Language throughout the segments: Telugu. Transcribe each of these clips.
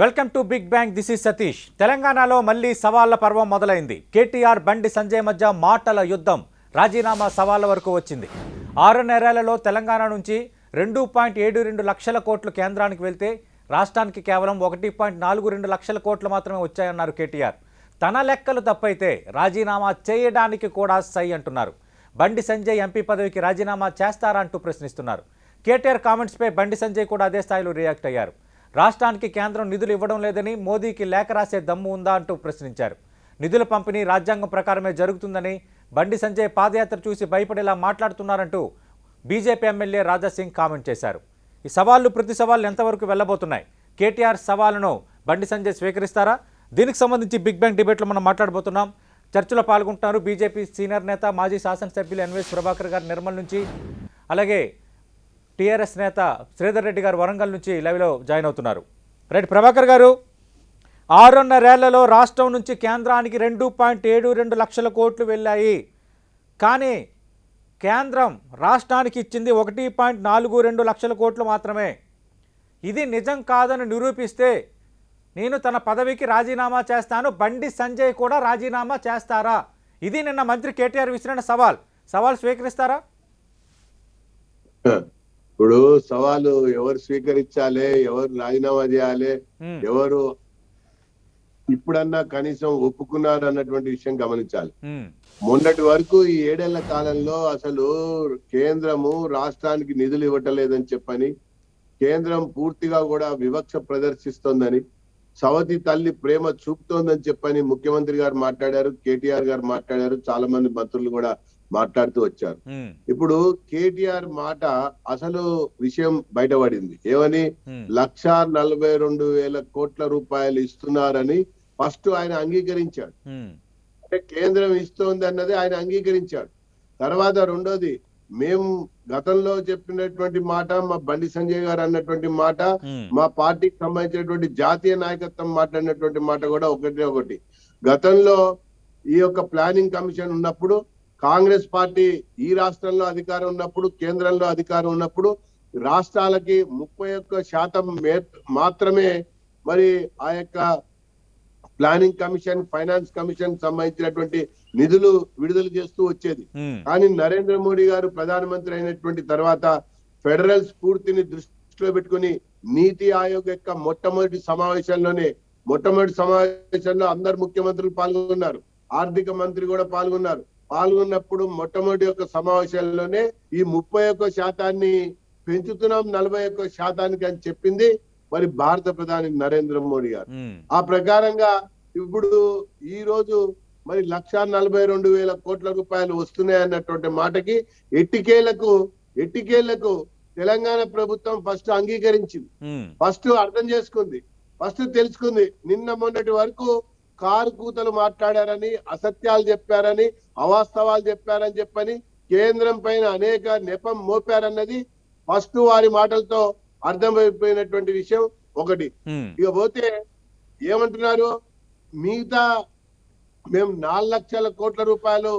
Welcome to Big Bang. This is Satish. తెలంగాణలో మళ్లీ సవాళ్ల పర్వం మొదలైంది. కేటీఆర్ బండి సంజయ్ మధ్య మాటల యుద్ధం రాజీనామా సవాళ్ల వరకు వచ్చింది. 6 నెలలలో తెలంగాణ నుంచి 2.72 లక్షల కోట్లు కేంద్రానికి వెళ్తే రాష్ట్రానికి కేవలం 1.42 లక్షల కోట్లు మాత్రమే వచ్చాయన్నారు కేటీఆర్. తన లెక్కలు తప్పైతే రాజీనామా చేయడానికి కూడా సై అంటున్నారు. బండి సంజయ్ ఎంపీ పదవికి రాజీనామా చేస్తారా అంటూ ప్రశ్నిస్తున్నారు. కేటీఆర్ కామెంట్స్పై బండి సంజయ్ కూడా అదే స్థాయిలో రియాక్ట్ అయ్యారు. రాష్ట్రానికి కేంద్రం నిధులు ఇవ్వడం లేదని మోదీకి లేఖ రాసే దమ్ము ఉందా అంటూ ప్రశ్నించారు. నిధుల పంపిణీ రాజ్యాంగం ప్రకారమే జరుగుతుందని, బండి సంజయ్ పాదయాత్ర చూసి భయపడేలా మాట్లాడుతున్నారంటూ బీజేపీ ఎమ్మెల్యే రాజాసింగ్ కామెంట్ చేశారు. ఈ సవాళ్లు ప్రతి సవాళ్లు ఎంతవరకు వెళ్లబోతున్నాయి? కేటీఆర్ సవాలును బండి సంజయ్ స్వీకరిస్తారా? దీనికి సంబంధించి బిగ్ బ్యాంగ్ డిబేట్లో మనం మాట్లాడబోతున్నాం. చర్చలో పాల్గొంటున్నారు బీజేపీ సీనియర్ నేత, మాజీ శాసనసభ్యులు ఎన్వీఎస్ ప్రభాకర్ గారు నిర్మల్ నుంచి, అలాగే టీఆర్ఎస్ నేత శ్రీధర్ రెడ్డి గారు వరంగల్ నుంచి లైవ్లో జాయిన్ అవుతున్నారు. రైట్ ప్రభాకర్ గారు, 6.5 రాష్ట్రం నుంచి కేంద్రానికి 2.72 లక్షల కోట్లు వెళ్ళాయి. కానీ కేంద్రం రాష్ట్రానికి ఇచ్చింది 1.42 లక్షల కోట్లు మాత్రమే. ఇది నిజం కాదని నిరూపిస్తే నేను తన పదవికి రాజీనామా చేస్తాను, బండి సంజయ్ కూడా రాజీనామా చేస్తారా? ఇది నిన్న మంత్రి కేటీఆర్ విసిరిన సవాల్ స్వీకరిస్తారా? ఇప్పుడు సవాలు ఎవరు స్వీకరించాలి, ఎవరు రాజీనామా చేయాలి, ఎవరు ఇప్పుడన్నా కనీసం ఒప్పుకున్నారు అన్నటువంటి విషయం గమనించాలి. మొన్నటి వరకు ఈ 7 ఏళ్ల కాలంలో అసలు కేంద్రము రాష్ట్రానికి నిధులు ఇవ్వటలేదని చెప్పని, కేంద్రం పూర్తిగా కూడా వివక్ష ప్రదర్శిస్తోందని, సవతి తల్లి ప్రేమ చూపుతోందని చెప్పని ముఖ్యమంత్రి గారు మాట్లాడారు, కేటీఆర్ గారు మాట్లాడారు, చాలా మంది మంత్రులు కూడా మాట్లాడుతూ వచ్చారు. ఇప్పుడు కేటీఆర్ మాట అసలు విషయం బయటపడింది. ఏమని? 1,42,000 కోట్ల రూపాయలు ఇస్తున్నారని ఫస్ట్ ఆయన అంగీకరించాడు. అంటే కేంద్రం ఇస్తోంది అన్నది ఆయన అంగీకరించాడు. తర్వాత రెండోది, మేము గతంలో చెప్పినటువంటి మాట, మా బండి సంజయ్ గారు అన్నటువంటి మాట, మా పార్టీకి సంబంధించినటువంటి జాతీయ నాయకత్వం మాట్లాడినటువంటి మాట కూడా ఒకటి. గతంలో ఈ యొక్క ప్లానింగ్ కమిషన్ ఉన్నప్పుడు, కాంగ్రెస్ పార్టీ ఈ రాష్ట్రంలో అధికారం ఉన్నప్పుడు, కేంద్రంలో అధికారం ఉన్నప్పుడు రాష్ట్రాలకి 31% మాత్రమే మరి ఆ యొక్క ప్లానింగ్ కమిషన్, ఫైనాన్స్ కమిషన్ సంబంధించినటువంటి నిధులు విడుదల చేస్తూ వచ్చేది. కానీ నరేంద్ర మోడీ గారు ప్రధానమంత్రి అయినటువంటి తర్వాత ఫెడరల్ స్ఫూర్తిని దృష్టిలో పెట్టుకుని నీతి ఆయోగ్ యొక్క మొట్టమొదటి సమావేశంలో అందరు ముఖ్యమంత్రులు పాల్గొన్నారు, ఆర్థిక మంత్రి కూడా పాల్గొన్నప్పుడు మొట్టమొదటి యొక్క సమావేశంలోనే ఈ 31% పెంచుతున్నాం 41% అని చెప్పింది మరి భారత ప్రధాని నరేంద్ర మోడీ గారు. ఆ ప్రకారంగా ఇప్పుడు ఈ రోజు మరి 1,42,000 కోట్ల రూపాయలు వస్తున్నాయి అన్నటువంటి మాటకి ఎట్టికేళ్లకు తెలంగాణ ప్రభుత్వం ఫస్ట్ అంగీకరించింది, ఫస్ట్ అర్థం చేసుకుంది, ఫస్ట్ తెలుసుకుంది. నిన్న మొన్నటి వరకు కారు కూతలు మాట్లాడారని, అసత్యాలు చెప్పారని, అవాస్తవాలు చెప్పారని చెప్పని కేంద్రం పైన అనేక నెపం మోపారన్నది ఫస్ట్ వారి మాటలతో అర్థమైపోయినటువంటి విషయం ఒకటి. ఇక పోతే ఏమంటున్నారు, మిగతా మేము 4 లక్షల కోట్ల రూపాయలు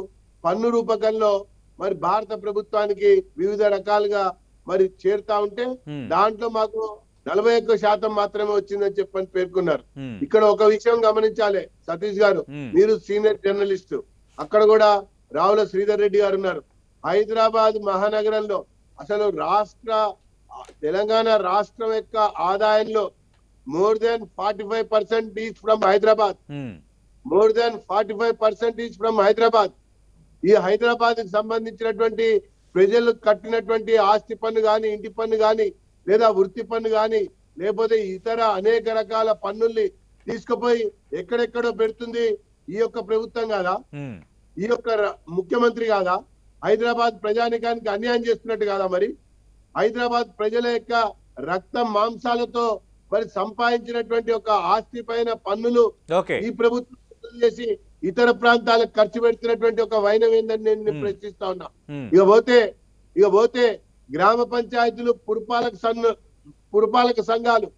పన్ను రూపకంలో మరి భారత ప్రభుత్వానికి వివిధ రకాలుగా మరి చేరుతా ఉంటే దాంట్లో మాకు 41% మాత్రమే వచ్చిందని చెప్పని పేర్కొన్నారు. ఇక్కడ ఒక విషయం గమనించాలి సతీష్ గారు, మీరు సీనియర్ జర్నలిస్ట్, అక్కడ కూడా రావుల శ్రీధర్ రెడ్డి గారు ఉన్నారు. హైదరాబాద్ మహానగరంలో అసలు తెలంగాణ రాష్ట్రం యొక్క ఆదాయంలో more than 45% is from Hyderabad. more than 45% is from Hyderabad. ఈ హైదరాబాద్ కి సంబంధించినటువంటి ప్రజలు కట్టినటువంటి ఆస్తి పన్ను గాని, ఇంటి పన్ను గాని, లేదా వృత్తి పన్ను గాని, లేకపోతే ఇతర అనేక రకాల పన్నుల్ని తీసుకుపోయి ఎక్కడెక్కడో పెడుతుంది ఈ యొక్క ప్రభుత్వం కాదా, ఈ యొక్క ముఖ్యమంత్రి కాదా? హైదరాబాద్ ప్రజానికానికి అన్యాయం చేస్తున్నట్టు కాదా? మరి హైదరాబాద్ ప్రజల యొక్క రక్త మాంసాలతో మరి సంపాదించినటువంటి ఒక ఆస్తి పైన పన్నులు ఈ ప్రభుత్వం చేసి ఇతర ప్రాంతాలకు ఖర్చు పెడుతున్నటువంటి ఒక వైనం ఏందని నేను ప్రశ్నిస్తా ఉన్నా. ఇక పోతే గ్రామ పంచాయతీలు, పురపాలక సంఘాలు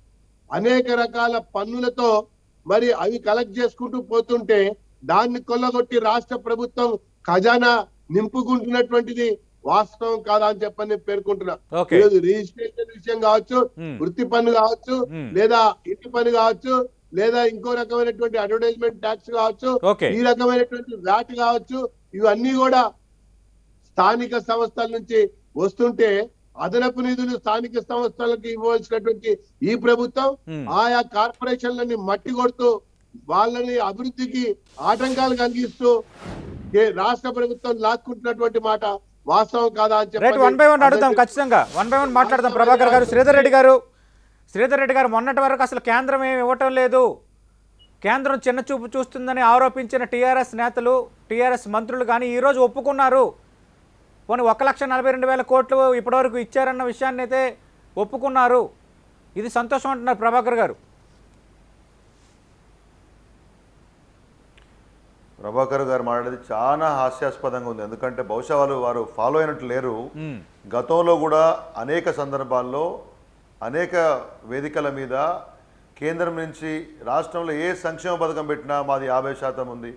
అనేక రకాల పన్నులతో మరి అవి కలెక్ట్ చేసుకుంటూ పోతుంటే దాన్ని కొల్లగొట్టి రాష్ట్ర ప్రభుత్వం ఖజానా నింపుకుంటున్నటువంటిది వాస్తవం కాదా అని చెప్పని పేర్కొంటున్నా. ఓకే. ఈరోజు రిజిస్ట్రేషన్ విషయం కావచ్చు, వృత్తి పన్ను కావచ్చు, లేదా ఇంటి పన్ను కావచ్చు, లేదా ఇంకో రకమైనటువంటి అడ్వర్టైజ్మెంట్ ట్యాక్స్ కావచ్చు, ఓకే. ఈ రకమైనటువంటి వ్యాట్ కావచ్చు, ఇవన్నీ కూడా స్థానిక సంస్థల నుంచి వస్తుంటే అదనపు నిధులు స్థానిక సంస్థలకు ఇవ్వాల్సినటువంటి ఈ ప్రభుత్వం ఆయా కార్పొరేషన్లని మట్టి కొడుతూ వాళ్ళని అభివృద్ధికి ఆటంకాలు కలిగిస్తూ రాష్ట్ర ప్రభుత్వం లాక్కుంటున్నటువంటి మాట వాస్తవం కాదా అని రైట్, వన్ బై వన్ అడుగుదాం, ఖచ్చితంగా వన్ బై వన్ మాట్లాడదాం. ప్రభాకర్ గారు, శ్రీధర్ రెడ్డి గారు మొన్నటి వరకు అసలు కేంద్రం ఏమి ఇవ్వటం లేదు, కేంద్రం చిన్న చూపు చూస్తుందని ఆరోపించిన టీఆర్ఎస్ నేతలు, టీఆర్ఎస్ మంత్రులు కానీ ఈరోజు ఒప్పుకున్నారు. పోనీ 1,42,000 కోట్లు ఇప్పటివరకు ఇచ్చారన్న విషయాన్ని అయితే ఒప్పుకున్నారు. ఇది సంతోషం అంటున్నారు ప్రభాకర్ గారు. ప్రభాకర్ గారు మాట్లాడేది చాలా హాస్యాస్పదంగా ఉంది. ఎందుకంటే బహుశా వారు ఫాలో అయినట్టు లేరు. గతంలో కూడా అనేక సందర్భాల్లో అనేక వేదికల మీద కేంద్రం నుంచి రాష్ట్రంలో ఏ సంక్షేమ పథకం పెట్టినా మాది 50% ఉంది,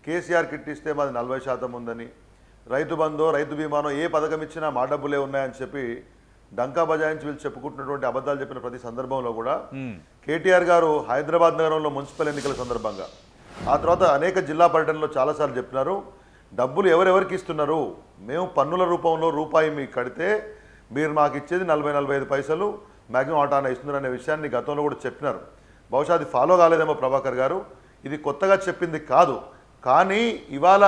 కేసీఆర్ కిట్ ఇస్తే మాది 40% ఉందని, రైతు బంధో రైతు బీమానో ఏ పథకం ఇచ్చినా మా డబ్బులే ఉన్నాయని చెప్పి డంకా బజాయించి వీళ్ళు చెప్పుకుంటున్నటువంటి అబద్ధాలు చెప్పిన ప్రతి సందర్భంలో కూడా కేటీఆర్ గారు హైదరాబాద్ నగరంలో మున్సిపల్ ఎన్నికల సందర్భంగా, ఆ తర్వాత అనేక జిల్లా పర్యటనలో చాలాసార్లు చెప్పినారు, డబ్బులు ఎవరెవరికి ఇస్తున్నారు, మేము పన్నుల రూపంలో రూపాయి మీకు కడితే మీరు మాకు ఇచ్చేది 40-45 పైసలు మ్యాక్సిమం ఆటానా ఇస్తున్నారు అనే విషయాన్ని గతంలో కూడా చెప్పినారు. బహుశా అది ఫాలో కాలేదేమో ప్రభాకర్ గారు. ఇది కొత్తగా చెప్పింది కాదు. కానీ ఇవాళ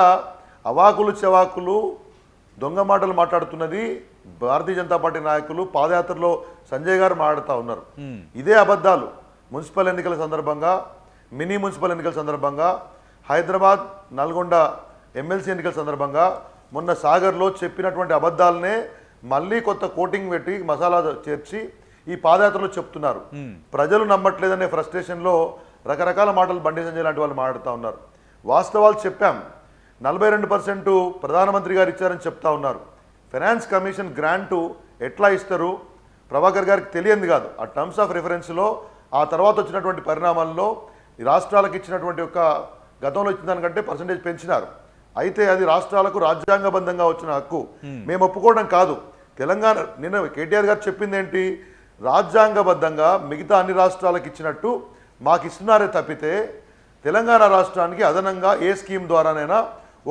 అవాకులు చెవాకులు దొంగ మాటలు మాట్లాడుతున్నది భారతీయ జనతా పార్టీ నాయకులు. పాదయాత్రలో సంజయ్ గారు మాట్లాడుతూ ఉన్నారు. ఇదే అబద్ధాలు మున్సిపల్ ఎన్నికల సందర్భంగా, మినీ మున్సిపల్ ఎన్నికల సందర్భంగా, హైదరాబాద్ నల్గొండ ఎమ్మెల్సీ ఎన్నికల సందర్భంగా, మొన్న సాగర్లో చెప్పినటువంటి అబద్ధాలనే మళ్ళీ కొత్త కోటింగ్ పెట్టి మసాలా చేర్చి ఈ పాదయాత్రలో చెప్తున్నారు. ప్రజలు నమ్మట్లేదనే ఫ్రస్ట్రేషన్లో రకరకాల మాటలు బండి సంజయ్ లాంటి వాళ్ళు మాట్లాడుతూ ఉన్నారు. వాస్తవాలు చెప్పాం. 42% ప్రధానమంత్రి గారు ఇచ్చారని చెప్తా ఉన్నారు. ఫైనాన్స్ కమిషన్ గ్రాంటు ఎట్లా ఇస్తారు ప్రభాకర్ గారికి తెలియంది కాదు. ఆ టర్మ్స్ ఆఫ్ రిఫరెన్స్లో ఆ తర్వాత వచ్చినటువంటి పరిణామాల్లో ఈ రాష్ట్రాలకు ఇచ్చినటువంటి ఒక గతంలో ఇచ్చిన దానికంటే పర్సంటేజ్ పెంచినారు. అయితే అది రాష్ట్రాలకు రాజ్యాంగబద్ధంగా వచ్చిన హక్కు, మేము ఒప్పుకోవడం కాదు. తెలంగాణ నిన్న కేటీఆర్ గారు చెప్పింది ఏంటి, రాజ్యాంగబద్ధంగా మిగతా అన్ని రాష్ట్రాలకు ఇచ్చినట్టు మాకు ఇస్తున్నారే తప్పితే తెలంగాణ రాష్ట్రానికి అదనంగా ఏ స్కీమ్ ద్వారానైనా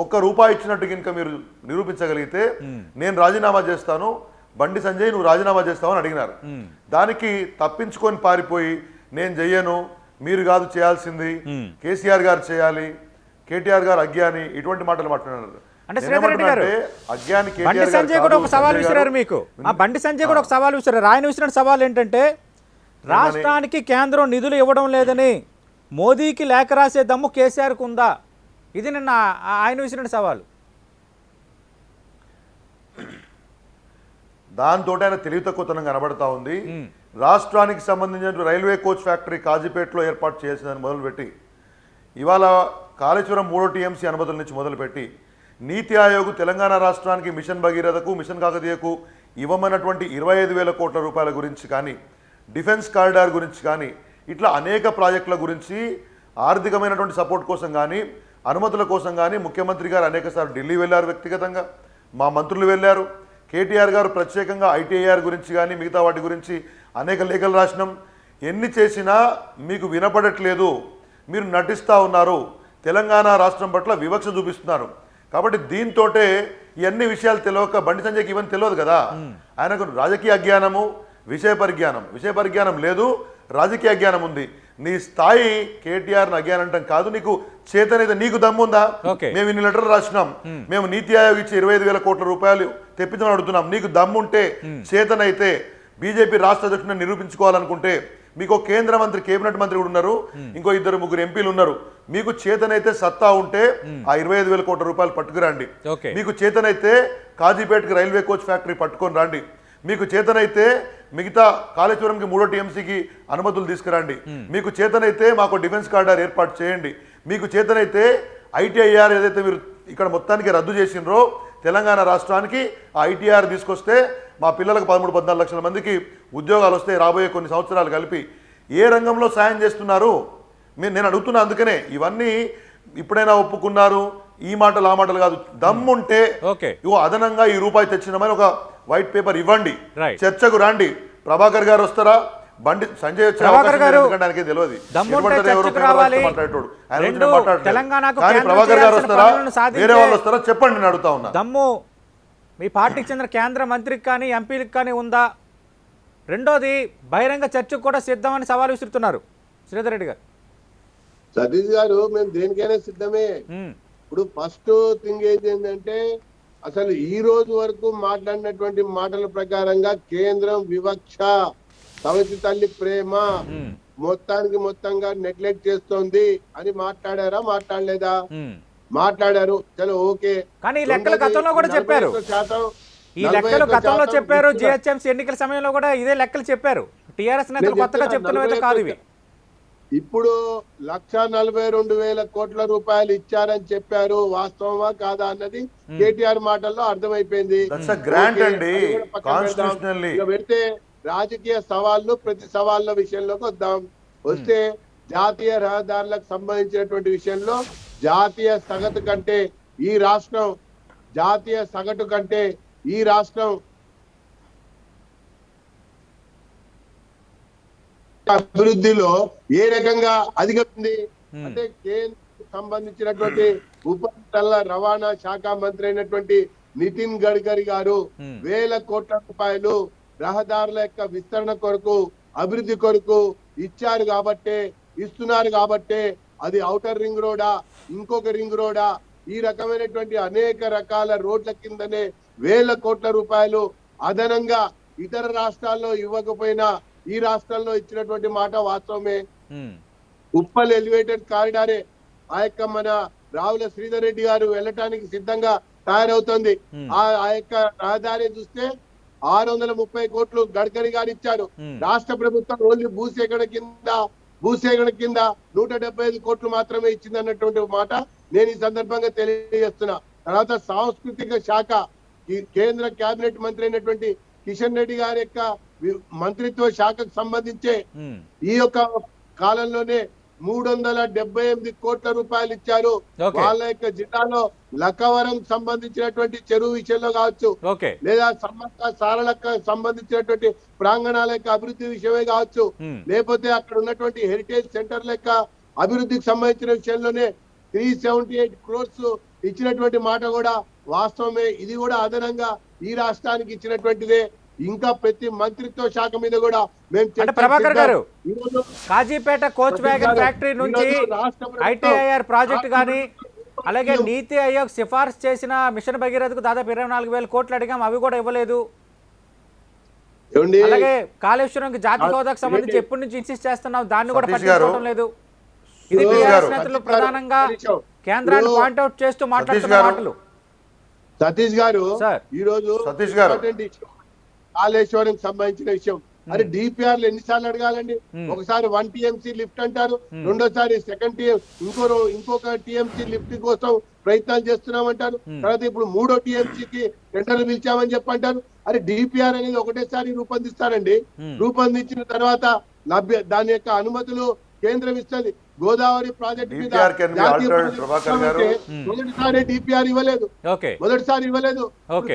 ₹1 ఇచ్చినట్టు కనుక మీరు నిరూపించగలిగితే నేను రాజీనామా చేస్తాను, బండి సంజయ్ నువ్వు రాజీనామా చేస్తావని అడిగినారు. దానికి తప్పించుకొని పారిపోయి నేను చెయ్యను, మీరు కాదు చేయాల్సింది, కేసీఆర్ గారు చేయాలి, కేటీఆర్ గారు అజ్ఞాని, ఇటువంటి మాటలు మాట్లాడారు. అంటే శ్రీధర్ రెడ్డి గారు, బండి సంజయ్ కూడా ఒక సవాల్ విసిరారు మీకు. ఆ బండి సంజయ్ కూడా ఒక సవాల్ విసిరారు. ఆయన విసిరిన సవాల్ ఏంటంటే రాష్ట్రానికి కేంద్రం నిధులు ఇవ్వడం లేదని మోదీకి లేఖ రాసే దమ్ము కేసీఆర్కు ఉందా? ఇది నిన్న ఆయన విసిరిన సవాలు. దాంతో ఆయన తెలివి తక్కువతనం కనబడతా ఉంది. రాష్ట్రానికి సంబంధించిన రైల్వే కోచ్ ఫ్యాక్టరీ కాజీపేటలో ఏర్పాటు చేయాల్సిందని మొదలుపెట్టి ఇవాళ కాళేశ్వరం 3వ టీఎంసీ అనుమతుల నుంచి మొదలుపెట్టి నీతి ఆయోగ్ తెలంగాణ రాష్ట్రానికి మిషన్ భగీరథకు, మిషన్ కాకతీయకు ఇవ్వమన్నటువంటి 25,000 కోట్ల రూపాయల గురించి కానీ, డిఫెన్స్ కారిడార్ గురించి కానీ, ఇట్లా అనేక ప్రాజెక్టుల గురించి ఆర్థికమైనటువంటి సపోర్ట్ కోసం కానీ, అనుమతుల కోసం కానీ ముఖ్యమంత్రి గారు అనేకసార్లు ఢిల్లీ వెళ్ళారు. వ్యక్తిగతంగా మా మంత్రులు వెళ్ళారు. కేటీఆర్ గారు ప్రత్యేకంగా ఐటీఐఆర్ గురించి కానీ మిగతా వాటి గురించి అనేక లేఖలు రాసినాం. ఎన్ని చేసినా మీకు వినపడట్లేదు, మీరు నటిస్తూ ఉన్నారు, తెలంగాణ రాష్ట్రం పట్ల వివక్ష చూపిస్తున్నారు. కాబట్టి దీంతో ఇవన్నీ విషయాలు తెలియక బండి సంజయ్కి ఇవన్నీ తెలియదు కదా. ఆయనకు రాజకీయ అజ్ఞానము, విషయ పరిజ్ఞానం లేదు, రాజకీయ అజ్ఞానం ఉంది. నీ స్థాయి కేటీఆర్ అజ్ఞానం అంటాం కాదు, నీకు చేతనైతే నీకు దమ్ముందా? మేము ఇన్ని లెటర్లు రాసినాం, మేము నీతి ఆయోగ్ ఇచ్చి 25,000 కోట్ల రూపాయలు తెప్పించమని అడుగుతున్నాం. నీకు దమ్ముంటే, చేతనైతే బీజేపీ రాష్ట్ర అధ్యక్షుడిని నిరూపించుకోవాలనుకుంటే, మీకు కేంద్ర మంత్రి, కేబినెట్ మంత్రి కూడా ఉన్నారు, ఇంకో 2-3 ఎంపీలు ఉన్నారు. మీకు చేతనైతే సత్తా ఉంటే ఆ 25,000 కోట్ల రూపాయలు పట్టుకురండి. మీకు చేతనైతే కాజీపేటకి రైల్వే కోచ్ ఫ్యాక్టరీ పట్టుకొని రండి. మీకు చేతనైతే మిగతా కాళేశ్వరంకి 3వ టీఎంసీకి అనుమతులు తీసుకురండి. మీకు చేతనైతే మాకు డిఫెన్స్ కారిడార్ ఏర్పాటు చేయండి. మీకు చేతనైతే ఐటీఐఆర్ ఏదైతే మీరు ఇక్కడ మొత్తానికి రద్దు చేసినరో తెలంగాణ రాష్ట్రానికి ఆ ఐటీఆర్ తీసుకొస్తే మా పిల్లలకు 13-14 లక్షల మందికి ఉద్యోగాలు వస్తాయి రాబోయే కొన్ని సంవత్సరాలు కలిపి. ఏ రంగంలో సాయం చేస్తున్నారు నేను అడుగుతున్నా. అందుకనే ఇవన్నీ ఇప్పుడైనా ఒప్పుకున్నారు, ఈ మాటలు ఆ మాటలు కాదు, దమ్ముంటే ఓకే ఇగో అదనంగా ఈ రూపాయి తెచ్చినామని ఒక వైట్ పేపర్ ఇవ్వండి, Right. చర్చకు రండి. ప్రభాకర్ గారు వస్తారా, బండి సంజయ్ వచ్చే ప్రభాకర్ అవకాశం గారు లేదు, ఎందుకంటే ఆయనకి తెలియదు. దమ్ముంటే ఎవరు చర్చకు పేపర్ రావాలి. రాస్తే మాట్లాడేటోడు. ఆయన రెండు, గురించి మాట్లాడలేదు. తెలంగాణకు కానీ కేంద్రం ప్రభాకర్ గారు చేయాల్సిన వస్తారా, పనులను సాధించే వేరే వాళ్ళు వస్తారా చెప్పండి, నేను అడుగుతా ఉన్నా. దమ్ము మీ పార్టీకి చెందిన కేంద్ర మంత్రికి కానీ ఎంపీలకు కానీ ఉందా? రెండోది, బహిరంగ చర్చకు కూడా సిద్ధమని సవాల్ విసురుతున్నారు శ్రీధర్ రెడ్డి గారు. సతీష్ గారు మేము దేనికైనా సిద్ధమే. ఉమ్, ఇప్పుడు ఫస్ట్ థింగ్ ఏంటంటే అసలు ఈ రోజు వరకు మాట్లాడినటువంటి మాటల ప్రకారంగా కేంద్రం వివక్ష, సవతి తల్లి ప్రేమ ఉమ్, మొత్తంగా నెగ్లెక్ట్ చేస్తోంది అని మాట్లాడారా, మాట్లాడలేదా? ఉమ్. మాట్లాడారు. చలో ఓకే. కానీ ఈ లెక్కలు గతంలో కూడా చెప్పారు. 41%, ఈ లెక్కలు గతంలో 41% చెప్పారు. జిహెచ్ఎంసీ ఎన్నికల సమయంలో కూడా ఇదే లెక్కలు చెప్పారు. టీఆర్ఎస్ నేతలు కొత్తగా చెప్తున్నవైతే కాదు ఇవి. ఇప్పుడు 1,42,000 కోట్ల రూపాయలు ఇచ్చారని చెప్పారు. వాస్తవమా కాదా అన్నది కేటీఆర్ మాటల్లో అర్థమైపోయింది. That's a grant ఓకే, అండి, అది కూడా పక్కన పెడదాం. constitutionally. ఇక పెడితే రాజకీయ సవాళ్ళు, ప్రతి సవాళ్ళ విషయంలోకి వస్తే జాతీయ రహదారులకు సంబంధించినటువంటి విషయంలో జాతీయ సగటు కంటే ఈ రాష్ట్రం అభివృద్ధిలో ఏ రకంగా అధిగమింది అంటే కేంద్రం సంబంధించినటువంటి ఉపరితల రవాణా శాఖ మంత్రి అయినటువంటి నితిన్ గడ్కరీ గారు 1,000 కోట్ల రూపాయలు రహదారుల యొక్క విస్తరణ కొరకు, అభివృద్ధి కొరకు ఇస్తున్నారు కాబట్టే అది ఔటర్ రింగ్ రోడా, ఇంకొక రింగ్ రోడా, ఈ రకమైనటువంటి అనేక రకాల రోడ్ల కిందనే 1,000 కోట్ల రూపాయలు అదనంగా ఇతర రాష్ట్రాల్లో ఇవ్వకపోయినా ఈ రాష్ట్రంలో ఇచ్చినటువంటి మాట వాస్తవమే. ఉప్పల్ ఎలివేటెడ్ కారిడారే ఆ యొక్క మన రావుల శ్రీధర్ రెడ్డి గారు వెళ్ళటానికి సిద్ధంగా తయారవుతుంది. ఆ యొక్క రహదారి చూస్తే 630 కోట్లు గడ్కరీ గారు ఇచ్చారు. రాష్ట్ర ప్రభుత్వం ఓన్లీ భూసేకరణ కింద 175 కోట్లు మాత్రమే ఇచ్చింది అన్నటువంటి మాట నేను ఈ సందర్భంగా తెలియజేస్తున్నా. తర్వాత సాంస్కృతిక శాఖ కేంద్ర కేబినెట్ మంత్రి అయినటువంటి కిషన్ రెడ్డి గారి యొక్క మంత్రిత్వ శాఖకు సంబంధించే ఈ యొక్క కాలంలోనే 378 కోట్ల రూపాయలు ఇచ్చారు. వాళ్ళ యొక్క జిల్లాలో లక్కవరం సంబంధించినటువంటి చెరువు విషయంలో కావచ్చు, లేదా సమ్మక్క సారళక్క సంబంధించినటువంటి ప్రాంగణాల యొక్క అభివృద్ధి విషయమే కావచ్చు, లేకపోతే అక్కడ ఉన్నటువంటి హెరిటేజ్ సెంటర్ల యొక్క అభివృద్ధికి సంబంధించిన విషయంలోనే 378 crores ఇచ్చినటువంటి మాట కూడా వాస్తవమే. ఇది కూడా అదనంగా ఈ రాష్ట్రానికి ఇచ్చినటువంటిదే. ఇంకా ప్రతి మంత్రిత్వ శాఖ మీద కూడా మేము ప్రభాకర్ గారు కాజీపేట కోచ్ వ్యాగన్ ఫ్యాక్టరీ నుంచి ఐటీఐఆర్ ప్రాజెక్ట్ గానీ, అలాగే నీతి ఆయోగ్ సిఫార్సు చేసిన మిషన్ భగీరథకు దాదాపు 24,000 కోట్లు అడిగాం, అవి కూడా ఇవ్వలేదు. అలాగే కాళేశ్వరం జాతీయ హోదాకు సంబంధించి ఎప్పటి నుంచి ఇన్సిస్ట్ చేస్తున్నాం, దాన్ని కూడా పట్టించుకోవడం లేదు. ఇది టీఆర్ఎస్ నేతలు ప్రధానంగా కేంద్రాన్ని పాయింట్అవుట్ చేస్తూ మాట్లాడుతున్న మాటలు. సతీష్ గారు ఈ రోజు కాళేశ్వరం సంబంధించిన విషయం, అరే డిపిఆర్లు ఎన్నిసార్లు అడగాలండి? ఒకసారి 1 TMC లిఫ్ట్ అంటారు, రెండోసారి ఇంకొక టీఎంసీ లిఫ్ట్ కోసం ప్రయత్నాలు చేస్తున్నామంటారు, తర్వాత ఇప్పుడు 3వ TMCకి టెండర్లు పిలిచామని చెప్పంటారు. అరే డిపిఆర్ అనేది ఒకటేసారి రూపొందిస్తారండి. రూపొందించిన తర్వాత దాని యొక్క అనుమతులు కేంద్రం ఇస్తుంది. గోదావరి ప్రాజెక్టు మీద మొదటిసారి డిపిఆర్ ఇవ్వలేదు,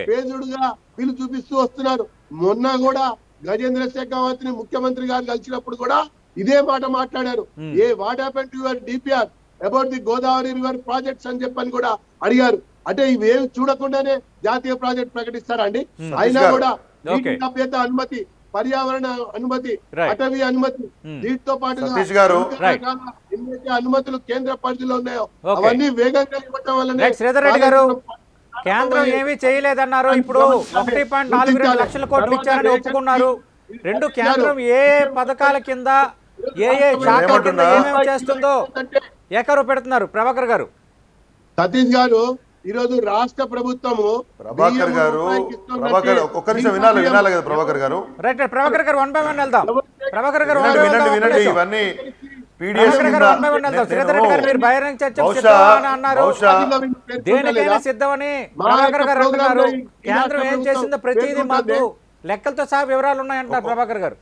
పేజుడుగా వీళ్ళు చూపిస్తూ వస్తున్నారు. మొన్న కూడా గజేంద్ర శేఖావత్ ని ముఖ్యమంత్రి గారు కలిసినప్పుడు కూడా ఇదే మాట మాట్లాడారు. What happen to your DPR about the Godavari river projects అని చెప్పని కూడా అడిగారు. అంటే ఇవేమి చూడకుండానే జాతీయ ప్రాజెక్ట్ ప్రకటిస్తారా అండి? అయినా కూడా లభ్యత అనుమతి, పర్యావరణ అనుమతి, అటవీ అనుమతి, వీటితో పాటుగా ఎన్నైతే అనుమతులు కేంద్ర పరిధిలో ఉన్నాయో అవన్నీ వేగంగా ఇవ్వటం వల్ల శ్రీధర్ రెడ్డి గారు కేంద్రం ఏమీ చేయలేదన్నారు. ఇప్పుడు 1.42 లక్షల కోట్లు ఇచ్చారని ఒప్పుకున్నారు. రెండు, కేంద్రం ఏ పథకాల కింద ఏ శాఖల కింద ఏమేమి చేస్తుందో ఏకరువు పెడుతున్నారు. ప్రభాకర్ గారు, సతీష్ గారు, ఈ రోజు రాష్ట్ర ప్రభుత్వము ప్రభాకర్ గారు ఒక్క నిమిషం వినాలి కదా ప్రభాకర్ గారు. రైట్, ప్రభాకర్ గారు 1 by 1 వెళ్దాం. ప్రభాకర్ గారు వినండి ఇవన్నీ దేనికైనా సిద్ధమని ప్రభాకర్ గారు అంటున్నారు. కేంద్రం ఏం చేసిందో ప్రతిదీ మాకు లెక్కలతో సహా వివరాలు ఉన్నాయంటారు ప్రభాకర్ గారు.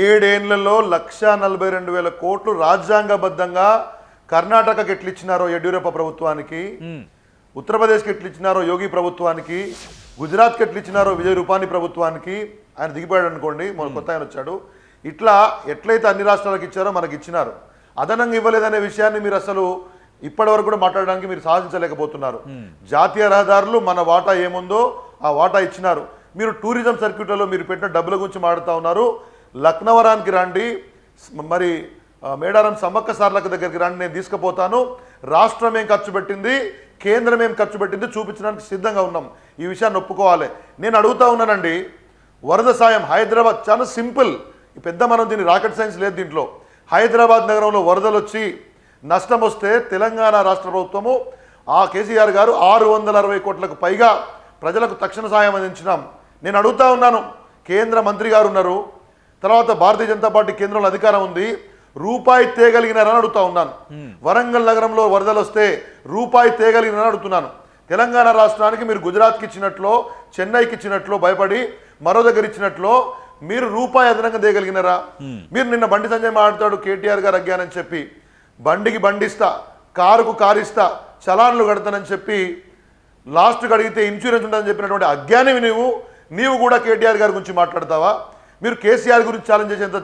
ఏడేళ్లలో 1,42,000 కోట్లు రాజ్యాంగబద్ధంగా కర్ణాటకకి ఎట్లిచ్చినారో యడ్యూరప్ప ప్రభుత్వానికి, ఉత్తరప్రదేశ్కి ఎట్లిచ్చినారో యోగి ప్రభుత్వానికి, గుజరాత్కి ఎట్లిచ్చినారో విజయ్ రూపానీ ప్రభుత్వానికి, ఆయన దిగిపోయాడు అనుకోండి, మన కొత్త ఆయన వచ్చాడు. ఇట్లా ఎట్లయితే అన్ని రాష్ట్రాలకు ఇచ్చారో మనకి ఇచ్చినారు. అదనంగా ఇవ్వలేదనే విషయాన్ని మీరు అసలు ఇప్పటి వరకు కూడా మాట్లాడడానికి మీరు సాధించలేకపోతున్నారు. జాతీయ రహదారులు మన వాటా ఏముందో ఆ వాటా ఇచ్చినారు. మీరు టూరిజం సర్క్యూట్లలో మీరు పెట్టిన డబ్బుల గురించి మాట్లాడుతూ ఉన్నారు. లక్నవరానికి రండి, మరి మేడారం సమ్మక్క సార్లకు దగ్గరికి రండి, నేను తీసుకుపోతాను. రాష్ట్రం ఏం ఖర్చు పెట్టింది, కేంద్రం ఏం ఖర్చు పెట్టింది చూపించడానికి సిద్ధంగా ఉన్నాం. ఈ విషయాన్ని ఒప్పుకోవాలి. నేను అడుగుతా ఉన్నానండి, వరద సాయం హైదరాబాద్ చాలా సింపుల్, పెద్ద మనం దీన్ని రాకెట్ సైన్స్ లేదు దీంట్లో. హైదరాబాద్ నగరంలో వరదలు వచ్చి నష్టం వస్తే తెలంగాణ రాష్ట్ర ప్రభుత్వము కేసీఆర్ గారు 660 కోట్లకు పైగా ప్రజలకు తక్షణ సాయం అందించినాం. నేను అడుగుతా ఉన్నాను, కేంద్ర మంత్రి గారు ఉన్నారు, తర్వాత భారతీయ జనతా పార్టీ కేంద్రంలో అధికారం ఉంది, రూపాయి తేగలిగినారని అడుగుతా ఉన్నాను. వరంగల్ నగరంలో వరదలు వస్తే రూపాయి తేగలిగినారని అడుగుతున్నాను. తెలంగాణ రాష్ట్రానికి మీరు గుజరాత్కి ఇచ్చినట్లో, చెన్నైకి ఇచ్చినట్లో భయపడి మరో దగ్గర ఇచ్చినట్లో మీరు రూపాయి అదనంగా తేగలిగినారా? మీరు నిన్న బండి సంజయ్ మాట్లాడతాడు, కేటీఆర్ గారు అగ్గానని చెప్పి బండికి బండిస్తా, కారుకు కారిస్తా, చలాన్లు కడతానని చెప్పి లాస్ట్కి అడిగితే ఇన్సూరెన్స్ ఉంటుందని చెప్పినటువంటి అజ్ఞానివి నీవు కూడా కేటీఆర్ గారి గురించి మాట్లాడతావా? మీరు కేసీఆర్ గురించి ఛాలెంజ్ చేసేంత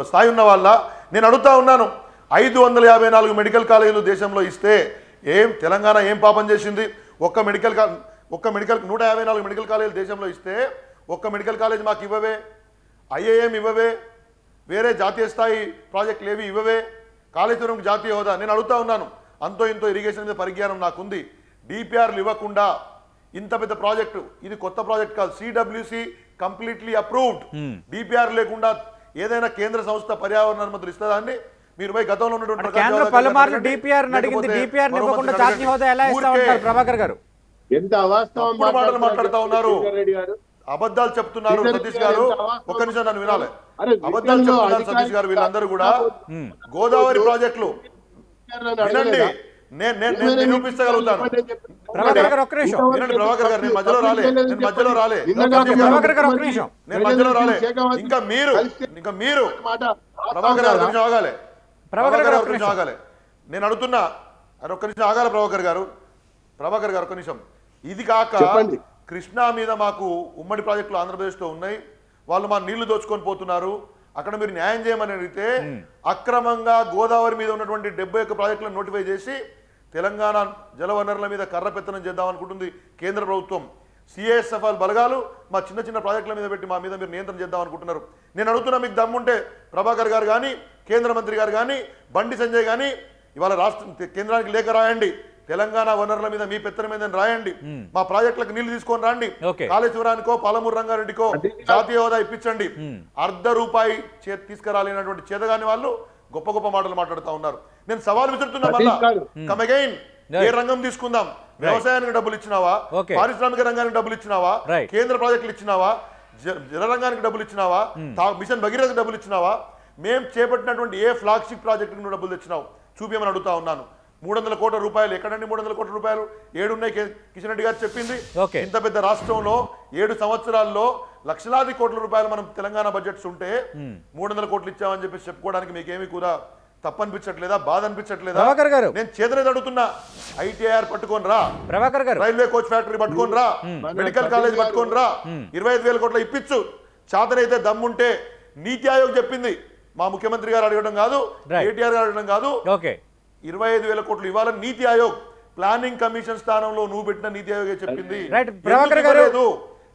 స్థాయి ఉన్న వాళ్ళ? నేను అడుగుతా ఉన్నాను, 554 మెడికల్ కాలేజీలు దేశంలో ఇస్తే తెలంగాణ ఏం పాపం చేసింది? ఒక్క మెడికల్ 154 మెడికల్ కాలేజీలు దేశంలో ఇస్తే ఒక్క మెడికల్ కాలేజ్ మాకు ఇవ్వవే, ఐఏఎం ఇవ్వవే, వేరే జాతీయ స్థాయి ప్రాజెక్టులు ఏవి ఇవ్వవే, కాళేశ్వరంకి జాతీయ హోదా. నేను అడుగుతా ఉన్నాను, అంతో ఇంతో ఇరిగేషన్ మీద పరిజ్ఞానం నాకుంది. డిపిఆర్లు ఇవ్వకుండా ఇంత పెద్ద ప్రాజెక్టు, ఇది కొత్త ప్రాజెక్ట్ కాదు, సిడబ్ల్యూసి కంప్లీట్లీ అప్రూవ్డ్. డిపిఆర్ లేకుండా ఏదైనా కేంద్ర సంస్థ పర్యావరణ అనుమతులు ఇస్తుందాన్ని మీరు పోయి గతంలో ఉన్నటువంటి ఎంత అవాస్తవం మాట్లాడుతూ ఉన్నారు, అబద్ధాలు చెప్తున్నారు. సతీష్ గారు ఒక్క నిమిషం నన్ను వినాలి. అబద్ధాలు చెప్తున్నారు సతీష్ గారు. వీళ్ళందరూ కూడా గోదావరి ప్రాజెక్టులు వినండి, నేను నిరూపించగలుగుతాను. ప్రభాకర్ గారు నేను మధ్యలో రాలే. ఇంకా మీరు ప్రభాకర్ గారు కొంచెం ఆగాలి. నేను అడుగుతున్నా, ఒక్క నిమిషం ఆగాలి. ప్రభాకర్ గారు ఒక్క నిమిషం. ఇది కాక కృష్ణా మీద మాకు ఉమ్మడి ప్రాజెక్టులు ఆంధ్రప్రదేశ్లో ఉన్నాయి, వాళ్ళు మా నీళ్లు దోచుకొని పోతున్నారు, అక్కడ మీరు న్యాయం చేయమని అడిగితే అక్రమంగా గోదావరి మీద ఉన్నటువంటి 71 ప్రాజెక్టులను నోటిఫై చేసి తెలంగాణ జలవనరుల మీద కర్ర పెత్తనం చేద్దాం అనుకుంటుంది కేంద్ర ప్రభుత్వం. సిఎస్ఎఫ్ఎల్ బలగాలు మా చిన్న చిన్న ప్రాజెక్టుల మీద పెట్టి మా మీద మీరు నియంత్రణ చేద్దాం అనుకుంటున్నారు. నేను అడుగుతున్నా, మీకు దమ్ముంటే ప్రభాకర్ గారు కానీ, కేంద్ర మంత్రి గారు కానీ, బండి సంజయ్ కానీ ఇవాళ కేంద్రానికి లేఖ రాయండి, తెలంగాణ వనరుల మీద మీ పెత్తనం మీద రాయండి, మా ప్రాజెక్టులకు నీళ్లు తీసుకొని రండి, కాళేశ్వరానికో పాలమూరు రంగారెడ్డికో జాతీయ హోదా ఇప్పించండి. ₹1 తీసుకురాలేనటువంటి చేతగాని వాళ్ళు గొప్ప గొప్ప మాటలు మాట్లాడుతూ ఉన్నారు. నేను సవాల్ విసురుతున్నా, మళ్ళా కమ్ అగైన్, ఏ రంగం తీసుకుందాం? వ్యవసాయానికి డబ్బులు ఇచ్చినావా? పారిశ్రామిక రంగానికి డబ్బులు ఇచ్చినావా? కేంద్ర ప్రాజెక్టులు ఇచ్చినావా? జల రంగానికి డబ్బులు ఇచ్చినావా? మిషన్ భగీరథ డబ్బులు ఇచ్చినావా? మేము చేపట్టినటువంటి ఏ ఫ్లాగ్షిప్ ప్రాజెక్టుకి నువ్వు డబ్బులు తెచ్చినావు చూపించమని అడుగుతా ఉన్నాను. 300 కోట్ల రూపాయలు ఎక్కడండి? 300 కోట్ల రూపాయలు 7 ఉన్నాయి. కిషన్ రెడ్డి గారు చెప్పింది. ఇంత పెద్ద రాష్ట్రంలో 7 సంవత్సరాల్లో లక్షలాది కోట్ల రూపాయలు మనం తెలంగాణ బడ్జెట్స్ ఉంటే 300 కోట్లు ఇచ్చామని చెప్పి చెప్పుకోవడానికి మీకేమీ కూడా తప్పనిపించట్లేదా? బాధ అనిపించట్లేదా? నేను చేతనేది అడుగుతున్నా, ఐటీఐఆర్ పట్టుకొని రా, రైల్వే కోచ్ ఫ్యాక్టరీ పట్టుకొని రా, మెడికల్ కాలేజ్ పట్టుకొని రా, 25,000 కోట్ల ఇప్పించు. చేతనైతే దమ్ముంటే నీతి ఆయోగ్ చెప్పింది, మా ముఖ్యమంత్రి గారు అడగడం కాదు, కేటీఆర్ గారు అడగడం కాదు, 25,000 కోట్లు ఇవ్వాలని నీతి ఆయోగ్ ప్లానింగ్ కమిషన్ స్థానంలో నువ్వు పెట్టిన నీతి ఆయోగే చెప్పింది.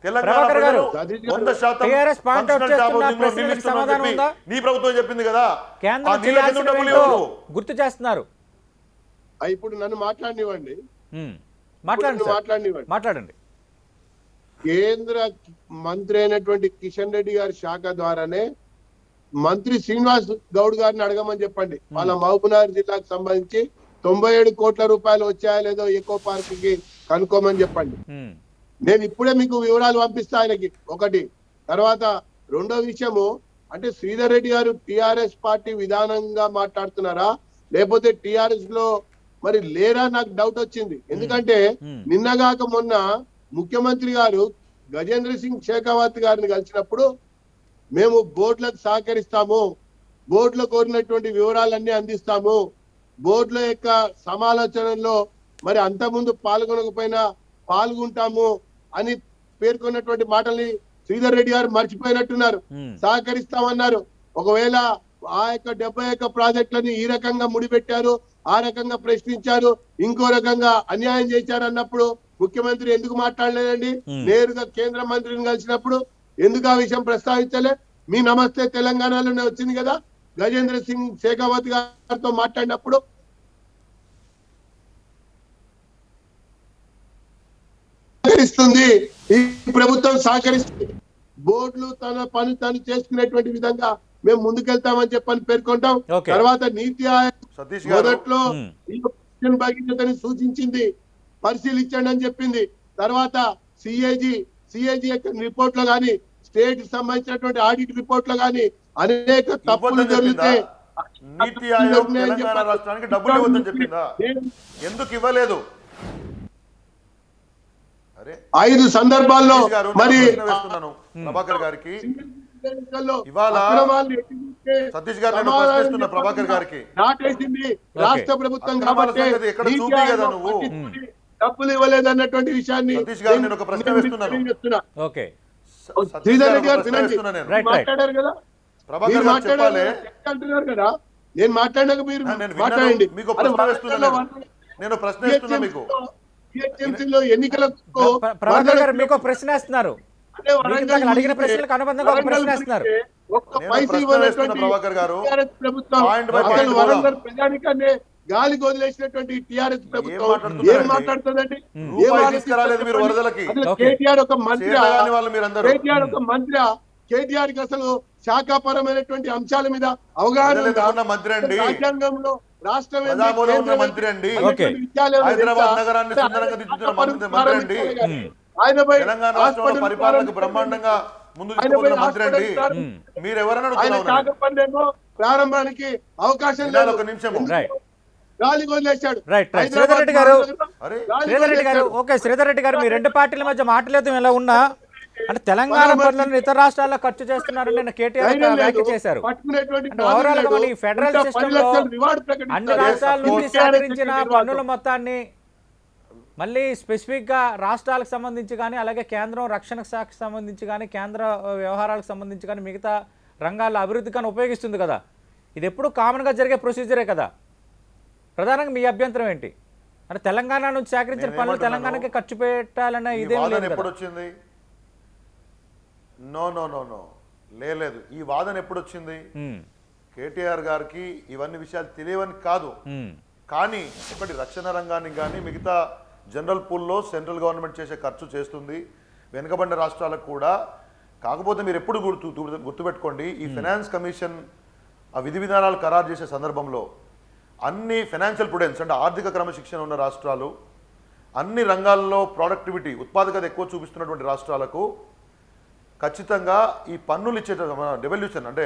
తెలంగాణ ప్రజలు 100% నీ ప్రభుత్వం చెప్పింది కదా, గుర్తు చేస్తున్నారు. ఇప్పుడు నన్ను మాట్లాడనివ్వండి. మాట్లాడండి. కేంద్ర మంత్రి అయినటువంటి కిషన్ రెడ్డి గారి శాఖ ద్వారానే మంత్రి శ్రీనివాస్ గౌడ్ గారిని అడగమని చెప్పండి. వాళ్ళ మహబూబ్నగర్ జిల్లాకు సంబంధించి 97 కోట్ల రూపాయలు వచ్చాయా లేదో ఎకో పార్క్ కి కనుక్కోమని చెప్పండి. నేను ఇప్పుడే మీకు వివరాలు పంపిస్తా ఆయనకి. ఒకటి. తర్వాత రెండో విషయము, అంటే శ్రీధర్ రెడ్డి గారు టిఆర్ఎస్ పార్టీ విధానంగా మాట్లాడుతున్నారా లేకపోతే టిఆర్ఎస్ లో మరి లేరా నాకు డౌట్ వచ్చింది. ఎందుకంటే నిన్నగాక మొన్న ముఖ్యమంత్రి గారు గజేంద్ర సింగ్ షేకావత్ గారిని కలిసినప్పుడు మేము బోర్డులకు సహకరిస్తాము, బోర్డులో కోరినటువంటి వివరాలన్నీ అందిస్తాము, బోర్డుల యొక్క సమాలోచనలో మరి అంతకుముందు పాల్గొనకపోయినా పాల్గొంటాము అని పేర్కొన్నటువంటి మాటల్ని శ్రీధర్ రెడ్డి గారు మర్చిపోయినట్టున్నారు. సహకరిస్తామన్నారు. ఒకవేళ ఆ యొక్క 71 ప్రాజెక్టులని ఈ రకంగా ముడిపెట్టారు, ఆ రకంగా ప్రశ్నించారు, ఇంకో రకంగా అన్యాయం చేశారు అన్నప్పుడు ముఖ్యమంత్రి ఎందుకు మాట్లాడలేదండి? నేరుగా కేంద్ర మంత్రిని కలిసినప్పుడు ఎందుకు ఆ విషయం ప్రస్తావించలే? మీ నమస్తే తెలంగాణలోనే వచ్చింది కదా, గజేంద్ర సింగ్ షెకావత్ గారితో మాట్లాడినప్పుడు. సహకరిస్తుంది, ఈ ప్రభుత్వం సహకరిస్తుంది. బోర్డులు తన పని తను చేసుకునేటువంటి విధంగా మేము ముందుకెళ్తామని చెప్పని పేర్కొంటాం. తర్వాత నీతి ఆయోగ్ మొదట్లో భగీరథని సూచించింది, పరిశీలించండి అని చెప్పింది. తర్వాత సిఏజీ యొక్క రిపోర్ట్ లో గానీ, స్టేట్ సంబంధించినటువంటి ఆడిట్ రిపోర్ట్ లో గానీ అనేక తప్పులు జరిగితే నీతి ఆయోగ్ తెలంగాణ రాష్ట్రానికి డబ్బులు ఇవ్వద్దని చెప్పిందా? ఎందుకు ఇవ్వలేదు? 5 సందర్భాల్లో మరి ప్రభాకర్ గారికి ఇవాళ సతీష్ గారు నేను ప్రశ్నిస్తున్నా ప్రభాకర్ గారికి, నాటేసింది రాష్ట్ర ప్రభుత్వం కాబట్టి డబ్బులు ఇవ్వలేదు అన్నటువంటి విషయాన్ని సతీష్ గారు నేను ఒక ప్రశ్న వేస్తున్నాను. శ్రీధర్ రెడ్డి గారు వినండి, మాట్లాడారు కదా, ప్రభాకర్ గారు చెప్పాలి అంటున్నారు కదా, నేను మాట్లాడినాక మీరు మాట్లాడండి. మీకు ప్రశ్న వేస్తున్నాను, నేను ప్రశ్న వేస్తున్నా మీకు. ఎన్నికలకు ప్రభాకర్ గారు మీకు ప్రశ్న వేస్తున్నారు, అడిగిన ప్రశ్నలకు అనుబంధంగా ఒక ప్రశ్న వేస్తున్నారు. ప్రభాకర్ గారు ప్రజానికాన్ని గాలి వదిలేసినటువంటి టిఆర్ఎస్ ప్రభుత్వం ఏం మాట్లాడుతుందండి? మీరు వరదలకి కేటీఆర్ ఒక మంత్రి, కేటీఆర్ ఒక మంత్రి, కేటీఆర్ కి అసలు శాఖాపరమైనటువంటి అంశాల మీద అవగాహన మంత్రి అండి, రాజ్యాంగంలో రాష్ట్రం మంత్రి అండి, హైదరాబాద్ నగరాన్ని సుందరంగా దిద్దుతున్న మంత్రి అండి, తెలంగాణ రాష్ట్రంలో పరిపాలనకు బ్రహ్మాండంగా ముందు తీసుకుపోతున్న మంత్రి అండి. మీరు ఎవరైనా ప్రారంభానికి అవకాశం లేదు, ఒక నిమిషం గాలి వదిలేశాడు. శ్రీధర్ రెడ్డి గారు ఓకే, శ్రీధర్ రెడ్డి గారు మీ 2 పార్టీల మధ్య మాట్లాడేది ఎలా ఉన్నా అంటే తెలంగాణ పనులను ఇతర రాష్ట్రాల్లో ఖర్చు చేస్తున్నారని నిన్న కేటీఆర్ వ్యాఖ్య చేశారు. ఓవరాల్ గా మన ఫెడరల్ సిస్టమ్ లో అన్ని రాష్ట్రాల నుంచి సేకరించిన పన్నుల మొత్తాన్ని మళ్ళీ స్పెసిఫిక్ గా రాష్ట్రాలకు సంబంధించి కానీ, అలాగే కేంద్రం రక్షణ శాఖకు సంబంధించి కానీ, కేంద్ర వ్యవహారాలకు సంబంధించి కానీ, మిగతా రంగాల అభివృద్ధి కానీ ఉపయోగిస్తుంది కదా. ఇది ఎప్పుడు కామన్ గా జరిగే ప్రొసీజరే కదా. ప్రధానంగా మీ అభ్యంతరం ఏంటి? అంటే తెలంగాణ నుంచి సేకరించిన పనులు తెలంగాణకి ఖర్చు పెట్టాలన్న ఇదేం లేదు. ఎప్పుడు వచ్చింది? నో నో నో నో లేదు. ఈ వాదన ఎప్పుడు వచ్చింది? కేటీఆర్ గారికి ఇవన్నీ విషయాలు తెలియవని కాదు, కానీ ఒకటి రక్షణ రంగానికి కానీ మిగతా జనరల్ పూల్లో సెంట్రల్ గవర్నమెంట్ చేసే ఖర్చు చేస్తుంది, వెనుకబడిన రాష్ట్రాలకు కూడా. కాకపోతే మీరు ఎప్పుడు గుర్తుపెట్టుకోండి, ఈ ఫైనాన్స్ కమిషన్ ఆ విధి విధానాలు ఖరారు చేసే సందర్భంలో అన్ని ఫైనాన్షియల్ ప్రుడెన్స్ అంటే ఆర్థిక క్రమశిక్షణ ఉన్న రాష్ట్రాలు, అన్ని రంగాల్లో ప్రొడక్టివిటీ ఉత్పాదకత ఎక్కువ చూపిస్తున్నటువంటి రాష్ట్రాలకు ఖచ్చితంగా ఈ పన్నులు ఇచ్చే డెవల్యూషన్ అంటే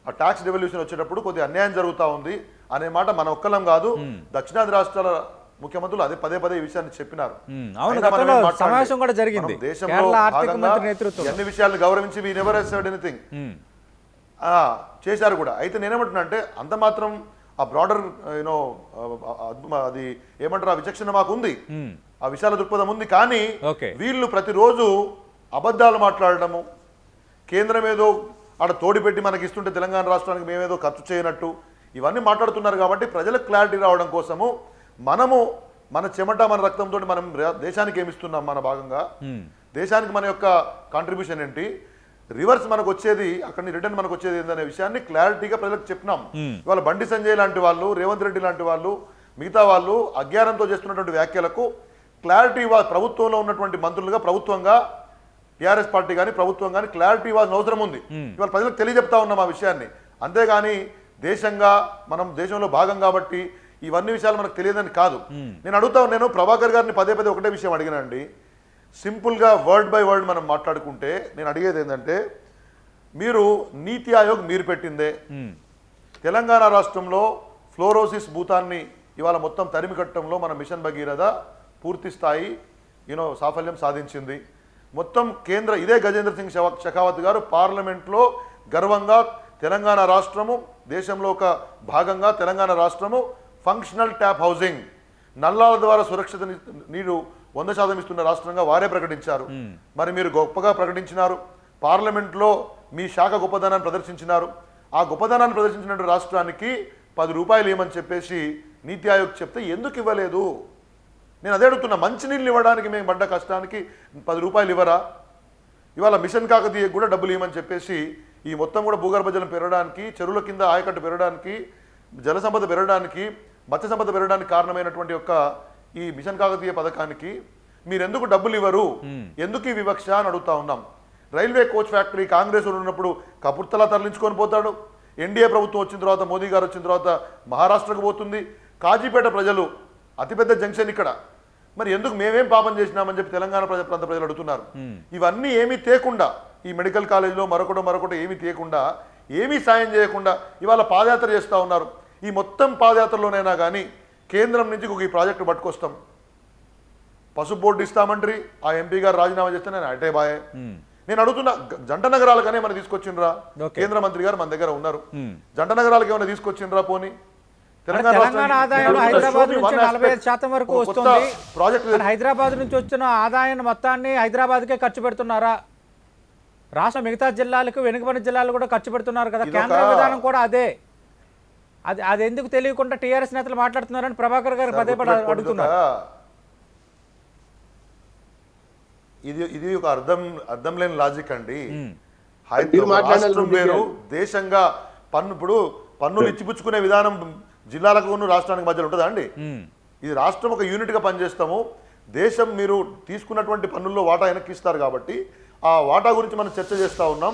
ఆ ట్యాక్స్ డెవల్యూషన్ వచ్చేటప్పుడు కొద్దిగా అన్యాయం జరుగుతూ ఉంది అనే మాట మన ఒక్కలం కాదు, దక్షిణాది రాష్ట్రాల ముఖ్యమంత్రులు అదే పదే పదే ఈ విషయాన్ని చెప్పినారు. దేశంలో అన్ని విషయాలను గౌరవించి వీ నెవర్ హెడ్ ఎనీథింగ్ చేశారు కూడా. అయితే నేనేమంటున్నా అంటే అంత మాత్రం ఆ బ్రాడర్ యూనో అది ఏమంటారు ఆ విచక్షణ మాకు ఉంది, ఆ విశాల దృక్పథం ఉంది. కానీ వీళ్ళు ప్రతిరోజు అబద్ధాలు మాట్లాడడము, కేంద్రం ఏదో ఆడ తోడిపెట్టి మనకి ఇస్తుంటే తెలంగాణ రాష్ట్రానికి మేమేదో ఖర్చు చేయనట్టు ఇవన్నీ మాట్లాడుతున్నారు. కాబట్టి ప్రజలకు క్లారిటీ రావడం కోసము మనము మన చెమట మన రక్తంతో మనం దేశానికి ఏమిస్తున్నాం, మన భాగంగా దేశానికి మన యొక్క కాంట్రిబ్యూషన్ ఏంటి, రివర్స్ మనకు వచ్చేది అక్కడ రిటర్న్ మనకు వచ్చేది ఏంటనే విషయాన్ని క్లారిటీగా ప్రజలకు చెప్పినాం. ఇవాళ బండి సంజయ్ లాంటి వాళ్ళు, రేవంత్ రెడ్డి లాంటి వాళ్ళు, మిగతా వాళ్ళు అజ్ఞానంతో చేస్తున్నటువంటి వ్యాఖ్యలకు క్లారిటీ ప్రభుత్వంలో ఉన్నటువంటి మంత్రులుగా ప్రభుత్వంగా టీఆర్ఎస్ పార్టీ కానీ ప్రభుత్వం కానీ క్లారిటీ ఇవ్వాల్సిన అవసరం ఉంది. ఇవాళ ప్రజలకు తెలియజెప్తా ఉన్నాం ఆ విషయాన్ని. అంతేగాని దేశంగా మనం దేశంలో భాగం కాబట్టి ఇవన్నీ విషయాలు మనకు తెలియదని కాదు. నేను ప్రభాకర్ గారిని పదే పదే ఒకటే విషయం అడిగినండి. సింపుల్గా వర్డ్ బై వర్డ్ మనం మాట్లాడుకుంటే నేను అడిగేది ఏంటంటే, మీరు నీతి ఆయోగ్ మీరు పెట్టిందే, తెలంగాణ రాష్ట్రంలో ఫ్లోరోసిస్ భూతాన్ని ఇవాళ మొత్తం తరిమి కట్టడంలో మన మిషన్ భగీరథ పూర్తి స్థాయి సాఫల్యం సాధించింది. మొత్తం కేంద్ర ఇదే గజేంద్ర సింగ్ షెకావత్ గారు పార్లమెంట్లో గర్వంగా తెలంగాణ రాష్ట్రము దేశంలో ఒక భాగంగా తెలంగాణ రాష్ట్రము ఫంక్షనల్ ట్యాప్ హౌసింగ్ నల్లాల ద్వారా సురక్షిత నీరు 100% ఇస్తున్న రాష్ట్రంగా వారే ప్రకటించారు. మరి మీరు గొప్పగా ప్రకటించినారు, పార్లమెంట్లో మీ శాఖ గొప్పదనాన్ని ప్రదర్శించినారు. ఆ గొప్పదనాన్ని ప్రదర్శించిన రాష్ట్రానికి 10 రూపాయలు ఇవ్వమని చెప్పేసి నీతి ఆయోగ్ చెప్తే ఎందుకు ఇవ్వలేదు? నేను అదే అడుగుతున్నా. మంచినీళ్ళు ఇవ్వడానికి మేము పడ్డ కష్టానికి 10 రూపాయలు ఇవ్వరా? ఇవాళ మిషన్ కాకతీయకు కూడా డబ్బులు ఇవ్వమని చెప్పేసి ఈ మొత్తం కూడా భూగర్భ జలం పెరగడానికి, చెరువుల కింద ఆయకట్టు పెరగడానికి, జల సంపద పెరగడానికి, మత్స్య సంపద పెరగడానికి కారణమైనటువంటి యొక్క ఈ మిషన్ కాకతీయ పథకానికి మీరెందుకు డబ్బులు ఇవ్వరు? ఎందుకు ఈ వివక్ష అని అడుగుతా ఉన్నాం. రైల్వే కోచ్ ఫ్యాక్టరీ కాంగ్రెస్ ఉన్నప్పుడు కపుర్తలా తరలించుకొని పోతాడు. ఎన్డీఏ ప్రభుత్వం వచ్చిన తర్వాత, మోదీ గారు వచ్చిన తర్వాత మహారాష్ట్రకు పోతుంది. కాజీపేట ప్రజలు అతిపెద్ద జంక్షన్ ఇక్కడ. మరి ఎందుకు మేమేం పాపం చేసినామని చెప్పి తెలంగాణ ప్రాంత ప్రజలు అడుగుతున్నారు. ఇవన్నీ ఏమీ తేకుండా, ఈ మెడికల్ కాలేజీలో మరొకటి ఏమీ తేకుండా, ఏమీ సాయం చేయకుండా ఇవాళ పాదయాత్ర చేస్తూ ఉన్నారు. ఈ మొత్తం పాదయాత్రలోనైనా కానీ కేంద్రం నుంచి ఈ ప్రాజెక్టు పట్టుకొస్తాం, పసుపు బోర్డు ఇస్తామంటారు. ఆ ఎంపీ గారు రాజీనామా చేస్తే నేను అటే బాయే. నేను అడుగుతున్నా, జంట నగరాలకనే ఏమైనా తీసుకొచ్చిండ్రా? కేంద్ర మంత్రి గారు మన దగ్గర ఉన్నారు. జంట నగరాలకు ఏమైనా తీసుకొచ్చిండ్రా? పోనీ తెలంగాణ ఆదాయం హైదరాబాద్ నుంచి 45% వరకు వస్తుంది. హైదరాబాద్ నుంచి వచ్చిన ఆదాయాన్ని మొత్తాన్ని హైదరాబాద్కే ఖర్చు పెడుతున్నారా? రాష్ట్ర మిగతా జిల్లాలకు, వెనుకబడిన జిల్లాలు కూడా ఖర్చు పెడుతున్నారు కదా. కేంద్ర విధానం కూడా అదే. అది ఎందుకు తెలియకుండా టీఆర్ఎస్ నేతలు మాట్లాడుతున్నారని ప్రభాకర్ గారు పదే పదే అడుగుతున్నారు. ఇది ఒక అర్థం లేని లాజిక్ అండి. రాష్ట్రం వేరు, దేశంగా ఇప్పుడు పన్నులు ఇచ్చిపుచ్చుకునే విధానం జిల్లాలకు రాష్ట్రానికి మధ్యలో ఉంటుందా అండి? ఇది రాష్ట్రం ఒక యూనిట్గా పనిచేస్తాము. దేశం మీరు తీసుకున్నటువంటి పన్నుల్లో వాటా వెనక్కిస్తారు కాబట్టి ఆ వాటా గురించి మనం చర్చ చేస్తూ ఉన్నాం.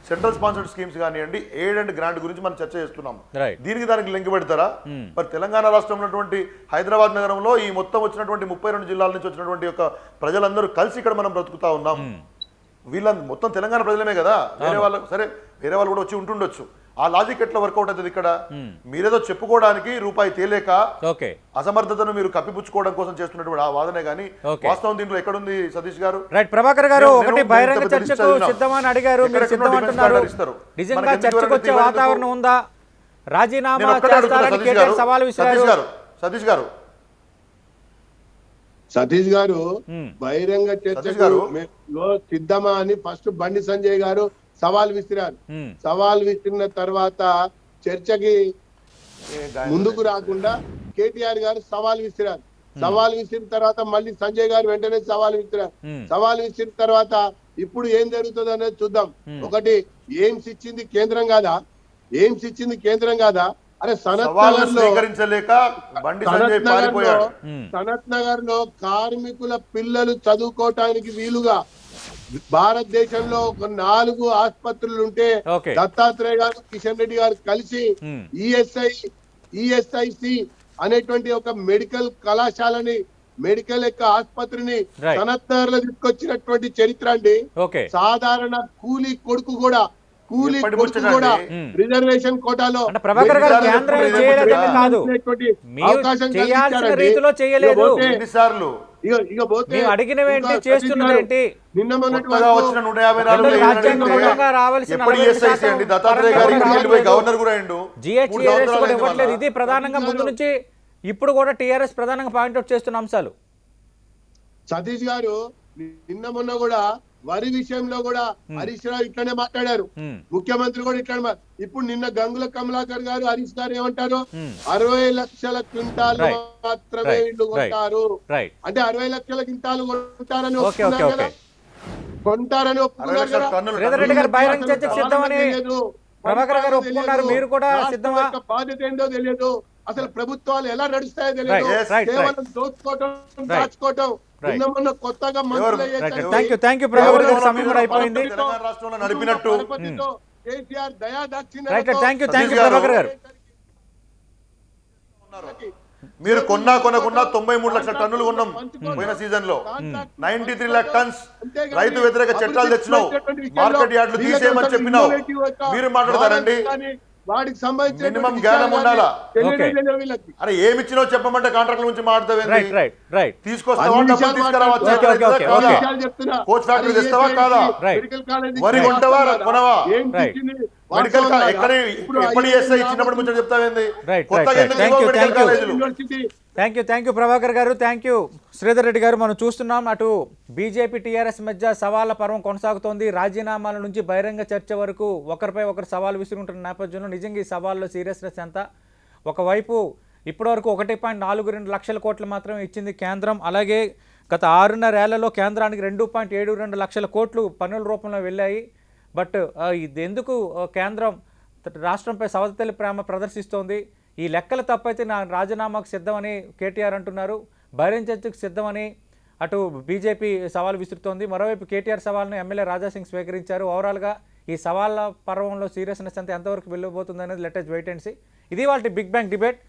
సెంట్రల్ స్పాన్సర్డ్ స్కీమ్స్ కానివ్వండి, ఎయిడ్ అండ్ గ్రాంట్ గురించి మనం చర్చ చేస్తున్నాం. దానికి లింక్ పెడతారా? మరి తెలంగాణ రాష్ట్రంలో ఉన్నటువంటి హైదరాబాద్ నగరంలో ఈ మొత్తం వచ్చినటువంటి 32 జిల్లాల నుంచి వచ్చినటువంటి యొక్క ప్రజలందరూ కలిసి ఇక్కడ మనం బ్రతుకుతా ఉన్నాం. వీళ్ళందరూ మొత్తం తెలంగాణ ప్రజలమే కదా. వేరే వాళ్ళు కూడా వచ్చి ఉంటుండొచ్చు. ఆ లాజిక్ ఎట్లా వర్కౌట్ అవుతుంది ఇక్కడ? మీరేదో చెప్పుకోవడానికి రూపాయి తేలేక అసమర్థతను మీరు కప్పిపుచ్చుకోవడం కోసం చేస్తున్నటువంటి ఆ వాదనే కానీ వాస్తవం దీంట్లో ఎక్కడుంది? సతీష్ గారు, రైట్. ప్రభాకర్ గారు, ఒకటి బహిరంగ చర్చకు సిద్ధమని అడిగారు, మీరు సిద్ధమంటున్నారు. నిజంగా చర్చకు వచ్చే వాతావరణం ఉందా? రాజీనామా చేస్తారని కేటీఆర్ సవాల్ విసిరారు. సతీష్ గారు బహిరంగ చర్చకు సిద్ధమా అని ఫస్ట్ బండి సంజయ్ గారు సవాల్ విసిరారు. సవాల్ విసిరిన తర్వాత చర్చకి ముందుకు రాకుండా కేటీఆర్ గారు సవాల్ విసిరారు. సవాల్ విసిరిన తర్వాత మళ్ళీ సంజయ్ గారు వెంటనే సవాల్ విసిరారు. సవాల్ విసిరిన తర్వాత ఇప్పుడు ఏం జరుగుతుంది అనేది చూద్దాం. ఒకటి, ఎయిమ్స్ ఇచ్చింది కేంద్రం కాదా? ఎయిమ్స్ ఇచ్చింది కేంద్రం కాదా? అరే సనత్ నగర్ లో కార్మికుల పిల్లలు చదువుకోవటానికి వీలుగా భారతదేశంలో ఒక 4 ఆసుపత్రులు ఉంటే దత్తాత్రేయ గారు, కిషన్ రెడ్డి గారు కలిసి ఈఎస్ఐసి అనేటువంటి ఒక మెడికల్ కళాశాలని, మెడికల్ యొక్క ఆసుపత్రిని సనత్ నగర్ లో తీసుకొచ్చినటువంటి చరిత్ర అండి. సాధారణ కూలీ కొడుకు కూడా రిజర్వేషన్ కోటాలో అవకాశం నిన్న మొన్నటి ఇది ప్రధానంగా ముందు నుంచి ఇప్పుడు కూడా టీఆర్ఎస్ ప్రధానంగా పాయింట్అవుట్ చేస్తున్న అంశాలు. సతీష్ గారు నిన్న మొన్న కూడా వరి విషయంలో కూడా హరీష్ రావు ఇట్లానే మాట్లాడారు, ముఖ్యమంత్రి కూడా ఇట్లానే. ఇప్పుడు నిన్న గంగుల కమలాకర్ గారు, హరీష్ గారు ఏమంటారు? 60 లక్షల క్వింటాలు మాత్రమే వీళ్ళు కొంటారు అంటే 60 లక్షల క్వింటాలు కొంటారని ఒప్పుకున్నారు కదా. కొంటారని ఒప్పుకున్నారు కదా. బాధ్యత ఏంటో తెలియదు, అసలు ప్రభుత్వాలు ఎలా నడుస్తాయో తెలియదు, కేవలం దోచుకోవటం, దాచుకోవటం. కొత్తగా మీరు కొనకుండా 93 లక్షల టన్నులు కొన్నాం పోయిన సీజన్ లో. 93 lakh టన్స్ రైతు వ్యతిరేక చట్టాలు తెచ్చినావు, మార్కెట్ యార్డులు తీసేయమని చెప్పినావు. మీరు మాట్లాడతారండి? వాడికి సంబంధించిన మినిమం జ్ఞానం ఉండాలా? Okay. వీళ్ళకి అరే ఏమి ఇచ్చినావు చెప్పమంటే కాంట్రాక్ట్ నుంచి మాట్లాడతావేంది? రైట్ రైట్ రైట్ తీసుకొస్తావా? అన్ని డబ్బులు విషయాలు తీసుకురావా? మాట్లాడుతున్నా. చేతులు Okay, okay, ఎత్తుదా? okay. కాదా? విషయాలు చెప్తున్నా. కోచ్ ఫ్యాక్టరీ అది తెస్తావా ఏ కాదా? Right. మెడికల్ కాలేజ్ వరి ఇచ్చిన కొంటావా? వాస్తవం కొనవా? కాదా? ఏం Right. ఇచ్చింది? మెడికల్ వాస్తవం ఎక్కడ కాదా? ఇప్పుడు ఎప్పుడు ఐదు చేస్తా యాభై ఇచ్చినప్పుడు ముచ్చట చెప్తావేంది? Right, కొత్తగా right, ఎందుకు thank you, medical thank you. కాలేజీలు? యూనివర్సిటీ థ్యాంక్ యూ ప్రభాకర్ గారు, థ్యాంక్ యూ శ్రీధర్ రెడ్డి గారు. మనం చూస్తున్నాం అటు బీజేపీ టీఆర్ఎస్ మధ్య సవాళ్ళ పర్వం కొనసాగుతోంది. రాజీనామాల నుంచి బహిరంగ చర్చ వరకు ఒకరిపై ఒకరు సవాల్ విసురుంటున్న నేపథ్యంలో నిజంగా ఈ సవాల్లో సీరియస్నెస్ ఎంత? ఒకవైపు ఇప్పటివరకు 1.42 లక్షల కోట్లు మాత్రం ఇచ్చింది కేంద్రం. అలాగే గత 6.5 ఏళ్లలో కేంద్రానికి 2.72 లక్షల కోట్లు పన్నుల రూపంలో వెళ్ళాయి. బట్ ఇది ఎందుకు కేంద్రం రాష్ట్రంపై సవతలి ప్రేమ ప్రదర్శిస్తోంది? ఈ లెక్కలు తప్పైతే నా రాజీనామాకు సిద్ధమని కేటీఆర్ అంటున్నారు. బహిరంగ చర్చకు సిద్ధమని అటు బీజేపీ సవాల్ విసురుతోంది. మరోవైపు కేటీఆర్ సవాల్ను ఎమ్మెల్యే రాజాసింగ్ స్వీకరించారు. ఓవరాల్గా ఈ సవాళ్ళ పర్వంలో సీరియస్నెస్ అంతా ఎంతవరకు వెళ్ళబోతుంది అనేది let us wait and see. ఇది వాళ్ళ బిగ్ బ్యాంగ్ డిబేట్.